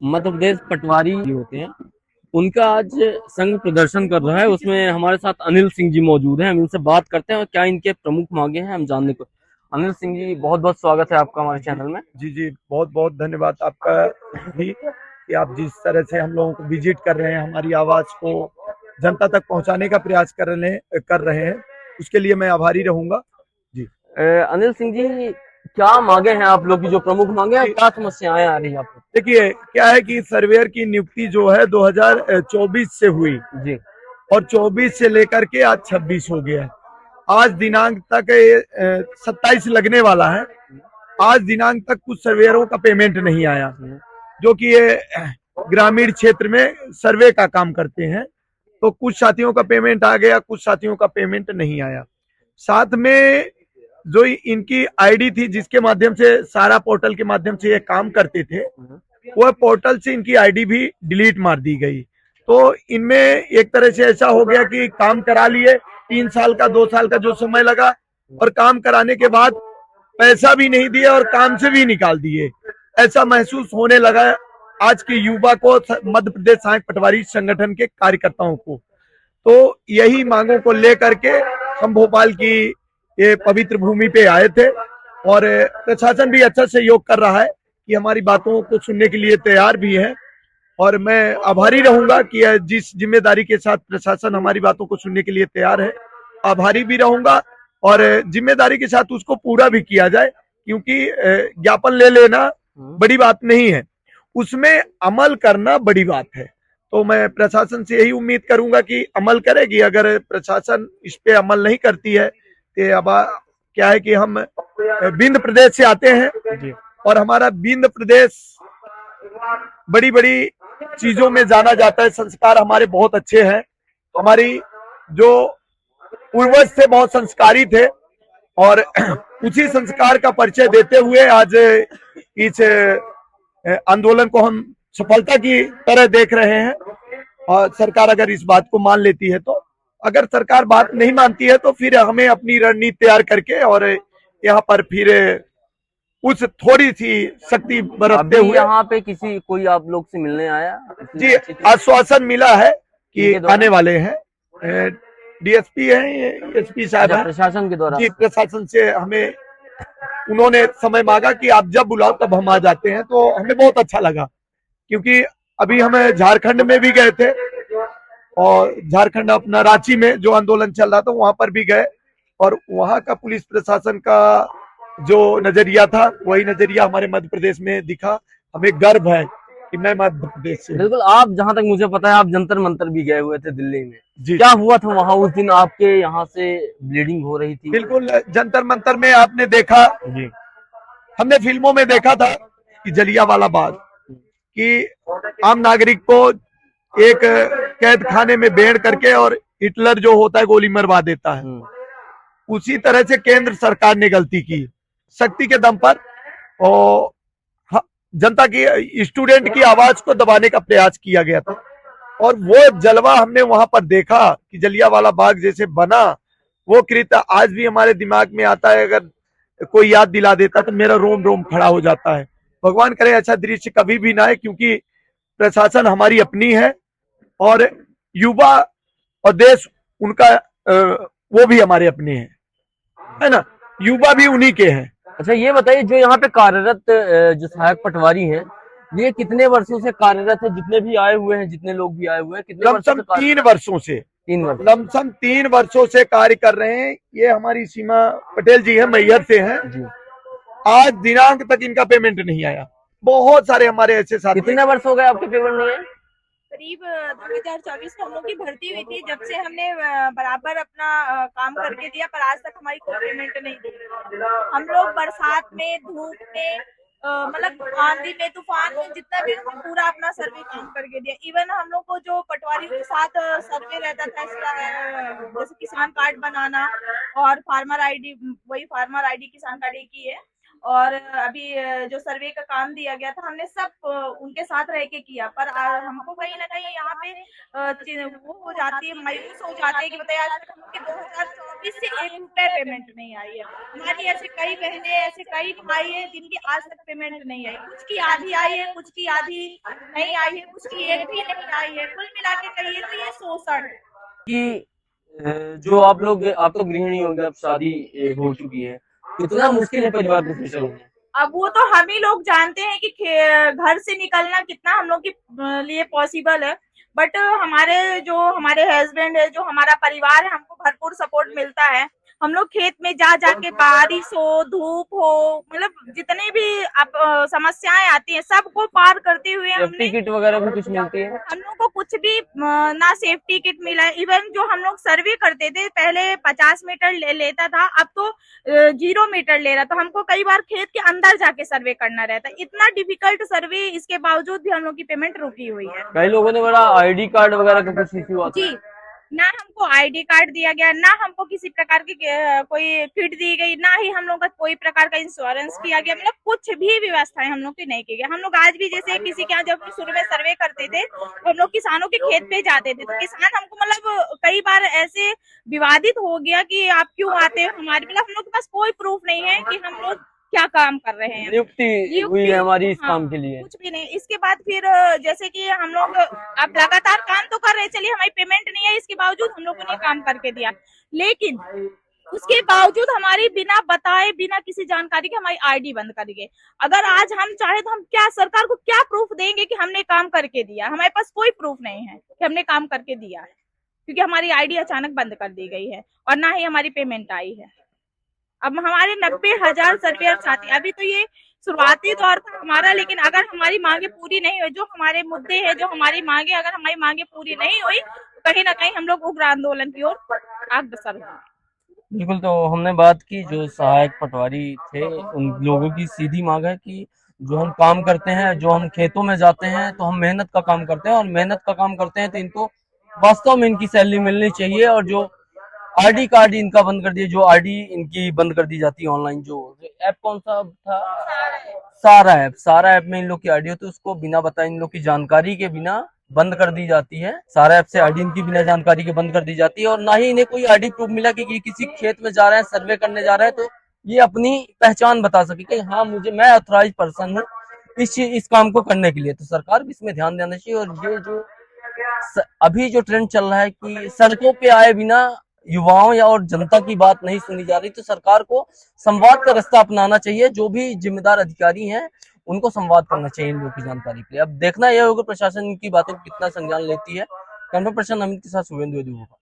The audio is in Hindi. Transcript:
मध्य प्रदेश पटवारी जी होते हैं, उनका आज संघ प्रदर्शन कर रहा है। उसमें हमारे साथ अनिल सिंह जी मौजूद हैं। हम इनसे बात करते हैं और क्या इनके प्रमुख मांगे हैं हम जानने को। अनिल सिंह जी, बहुत बहुत स्वागत है आपका हमारे चैनल में। जी जी, बहुत बहुत धन्यवाद आपका भी कि आप जिस तरह से हम लोगों को विजिट कर रहे हैं, हमारी आवाज को जनता तक पहुंचाने का प्रयास कर रहे हैं, उसके लिए मैं आभारी रहूंगा। जी अनिल सिंह जी, क्या मांगे हैं आप लोग की, जो प्रमुख मांगे हैं, जी, क्या समस्याएं आ रही हैं आपको? देखिए क्या है कि सर्वेयर की नियुक्ति जो है 2024 से हुई जी। और 24 से लेकर के आज 26 हो गया है। आज दिनांक तक 27 लगने वाला है। आज दिनांक तक कुछ सर्वेयरों का पेमेंट नहीं आया, जो कि ये ग्रामीण क्षेत्र में सर्वे का काम करते हैं। तो कुछ साथियों का पेमेंट आ गया, कुछ साथियों का पेमेंट नहीं आया। साथ में जो इनकी आईडी थी, जिसके माध्यम से सारा पोर्टल के माध्यम से ये काम करते थे, वह पोर्टल से इनकी आईडी भी डिलीट मार दी गई। तो इनमें एक तरह से ऐसा हो गया कि काम करा लिए, 3 साल का 2 साल का जो समय लगा, और काम कराने के बाद पैसा भी नहीं दिए और काम से भी निकाल दिए। ऐसा महसूस होने लगा आज के युवा को, मध्य प्रदेश सहायक पटवारी संगठन के कार्यकर्ताओं को। तो यही मांगों को लेकर के हम भोपाल की ये पवित्र भूमि पे आए थे, और प्रशासन भी अच्छा सहयोग कर रहा है कि हमारी बातों को सुनने के लिए तैयार भी है। और मैं आभारी रहूंगा कि जिस जिम्मेदारी के साथ प्रशासन हमारी बातों को सुनने के लिए तैयार है, आभारी भी रहूंगा और जिम्मेदारी के साथ उसको पूरा भी किया जाए, क्योंकि ज्ञापन ले लेना बड़ी बात नहीं है, उसमें अमल करना बड़ी बात है। तो मैं प्रशासन से यही उम्मीद करूंगा कि अमल करेगी। अगर प्रशासन इस पे अमल नहीं करती है तो अब क्या है कि हम विंध्य प्रदेश से आते हैं, और हमारा विंध्य प्रदेश बड़ी बड़ी चीजों में जाना जाता है। संस्कार हमारे बहुत अच्छे हैं, हमारी जो पूर्वज थे बहुत संस्कारी थे, और उसी संस्कार का परिचय देते हुए आज इस आंदोलन को हम सफलता की तरह देख रहे हैं। और सरकार अगर इस बात को मान लेती है तो, अगर सरकार बात नहीं मानती है तो फिर हमें अपनी रणनीति तैयार करके और यहाँ पर फिर कुछ थोड़ी सी शक्ति बरतते अभी हुए। यहाँ पे किसी कोई आप लोग से मिलने आया जी, इसी आश्वासन मिला है कि इनके द्वारा? आने वाले हैं। डीएसपी हैं, एसपी साहब अच्छा, हैं। प्रशासन के द्वारा। जी, प्रशासन से हमें उन्होंने समय मांगा कि आप जब बुलाओ तब हम आ जाते हैं, तो हमें बहुत अच्छा लगा। क्योंकि अभी हम झारखंड में भी गए थे, और झारखंड अपना रांची में जो आंदोलन चल रहा था वहां पर भी गए, और वहां का पुलिस प्रशासन का जो नजरिया था वही नजरिया हमारे मध्य प्रदेश में दिखा। हमें गर्व है कि मैं मध्य प्रदेश से हूँ। बिल्कुल, आप जहां तक मुझे पता है आप जंतर मंतर भी गए हुए थे दिल्ली में। जी क्या हुआ था वहां उस दिन? आपके यहाँ से ब्लीडिंग हो रही थी। बिल्कुल, जंतर मंतर में आपने देखा, जी। हमने फिल्मों में देखा था कि जलियांवाला बाग, कि आम नागरिक को एक कैद खाने में बेड़ करके और हिटलर जो होता है गोली मरवा देता है। उसी तरह से केंद्र सरकार ने गलती की, शक्ति के दम पर, और जनता की, स्टूडेंट की आवाज को दबाने का प्रयास किया गया था। और वो जलवा हमने वहां पर देखा कि जलियांवाला बाग जैसे बना, वो कृत्य आज भी हमारे दिमाग में आता है। अगर कोई याद दिला देता तो मेरा रोम रोम खड़ा हो जाता है। भगवान करे ऐसा दृश्य कभी भी ना आए, क्योंकि प्रशासन हमारी अपनी है, और युवा और देश उनका, वो भी हमारे अपने हैं, है ना, युवा भी उन्हीं के हैं। अच्छा, ये बताइए, जो यहाँ पे कार्यरत जो सहायक पटवारी हैं, ये कितने वर्षों से कार्यरत है? जितने भी आए हुए हैं, जितने लोग भी आए हुए हैं, कितने वर्षों लमसम से कार्य? 3 वर्षों से, 3 वर्ष। लमसम 3 वर्षों से कार्य कर रहे हैं। ये हमारी सीमा पटेल जी हैं, मैहर से हैं। जी। आज दिनांक तक इनका पेमेंट नहीं आया। बहुत सारे हमारे ऐसे साथी। कितने वर्ष हो गए आपके पेमेंट नहीं है? करीब 2024 में हम लोग की भर्ती हुई थी, जब से हमने बराबर अपना काम करके दिया, पर आज तक हमारी कोई पेमेंट नहीं दी। हम लोग बरसात में, धूप में, मतलब आंधी में, तूफान में, जितना भी हमने पूरा अपना सर्वे काम करके दिया। इवन हम लोग को जो पटवारियों के साथ सर्वे रहता था, जैसे किसान कार्ड बनाना और फार्मर आईडी, वही फार्मर आईडी किसान कार्ड की है, और अभी जो सर्वे का काम दिया गया था हमने सब उनके साथ रह के किया, पर हमको कहीं ना कहीं यहाँ पे वो हो जाती है, मायूस हो जाती है कि बताइए आज तक हम लोग की 2024 से 1 रुपए पेमेंट नहीं आई है। हमारी ऐसे कई बहनें, ऐसे कई भाई है जिनकी आज तक पेमेंट नहीं आई, कुछ की आधी आई है, कुछ की आधी नहीं आई है, कुछ की एक भी नहीं आई है। कुल मिला के कहिए तो ये शोषण है। कि जो आप तो गृहिणी होंगे, अब शादी हो चुकी है, कितना मुश्किल है परिवार को खुश रहना। अब वो तो हम ही लोग जानते हैं कि घर से निकलना कितना हम लोग के लिए पॉसिबल है, बट हमारे हस्बैंड है, जो हमारा परिवार है, हमको भरपूर सपोर्ट मिलता है। हम लोग खेत में जा जाके बारिश हो, धूप हो, मतलब जितने भी समस्याएं आती हैं सबको पार करते हुए सेफ्टी हमने किट वगैरह भी कुछ मिलती है? हम लोग को कुछ भी ना सेफ्टी किट मिला है। इवन जो हम लोग सर्वे करते थे पहले 50 मीटर लेता था, अब तो 0 मीटर ले रहा, तो हमको कई बार खेत के अंदर जाके सर्वे करना रहता है। इतना डिफिकल्ट सर्वे, इसके बावजूद भी हम लोग की पेमेंट रुकी हुई है। कई लोगों ने बड़ा आईडी कार्ड वगैरह का कुछ इश्यू आता है? जी, ना हमको आईडी कार्ड दिया गया, ना हमको किसी प्रकार की कोई किट दी गई, ना ही हम लोग का कोई प्रकार का इंश्योरेंस किया गया, मतलब कुछ भी व्यवस्थाएं हम लोग की नहीं की गई। हम लोग आज भी जैसे किसी के यहाँ जब शुरू में सर्वे करते थे तो हम लोग किसानों के खेत पे जाते थे, तो किसान हमको मतलब कई बार ऐसे विवादित हो गया कि आप क्यों आते हो हमारे, मतलब हम लोग के पास कोई प्रूफ नहीं है कि हम लोग क्या काम कर रहे हैं। नियुक्ति हुई है हमारी इस हाँ, काम के लिए? कुछ भी नहीं। इसके बाद फिर जैसे कि हम लोग अब लगातार काम तो कर रहे हैं, चलिए हमारी पेमेंट नहीं है, इसके बावजूद हम लोगों ने काम करके दिया, लेकिन उसके बावजूद हमारी बिना बताए, बिना किसी जानकारी के हमारी आईडी बंद कर गए। अगर आज हम चाहे तो हम क्या सरकार को क्या प्रूफ देंगे कि हमने काम करके दिया? हमारे पास कोई प्रूफ नहीं है कि हमने काम करके दिया है, क्योंकि हमारी आईडी अचानक बंद कर दी गई है और ना ही हमारी पेमेंट आई है। अब हमारे 90,000 सर्वेयर साथी, अभी तो ये शुरुआती दौर था हमारा, लेकिन अगर हमारी मांगे पूरी नहीं हुई, जो हमारे मुद्दे हैं, जो हमारी मांगे, अगर हमारी मांगे पूरी नहीं हुई तो कहीं ना कहीं हम लोग उग्र आंदोलन की ओर अग्रसर होंगे। बिल्कुल। तो हमने बात की जो सहायक पटवारी थे, उन लोगों की सीधी मांग है कि जो हम काम करते हैं, जो हम खेतों में जाते हैं तो हम मेहनत का काम करते हैं, और मेहनत का काम करते हैं तो इनको वास्तव में इनकी सैलरी मिलनी चाहिए। और जो आरडी कार्ड इनका बंद कर दिया, जो आरडी इनकी बंद कर दी जाती है ऑनलाइन, जो ऐप कौन सा था, सारा ऐप में इन लोग की आरडी होती है, उसको बिना बताए, इन लोग की जानकारी के बिना बंद कर दी जाती है। सारा ऐप से आईडी इनकी बिना जानकारी के बंद कर दी जाती है, और ना ही इन्हें कोई आईडी प्रूफ मिला कि ये किसी खेत में जा रहे हैं, सर्वे करने जा रहे हैं, तो ये अपनी पहचान बता सके कि हाँ मैं ऑथराइज पर्सन हूँ इस काम को करने के लिए। तो सरकार भी इसमें ध्यान देना चाहिए। और ये जो अभी जो ट्रेंड चल रहा है कि सड़कों पे आए बिना युवाओं या और जनता की बात नहीं सुनी जा रही, तो सरकार को संवाद का रास्ता अपनाना चाहिए। जो भी जिम्मेदार अधिकारी हैं उनको संवाद करना चाहिए इन लोगों की जानकारी के लिए। अब देखना यह होगा प्रशासन की बातों को कितना संज्ञान लेती है। कैमरा पर्सन अमित के साथ शुभेंदु।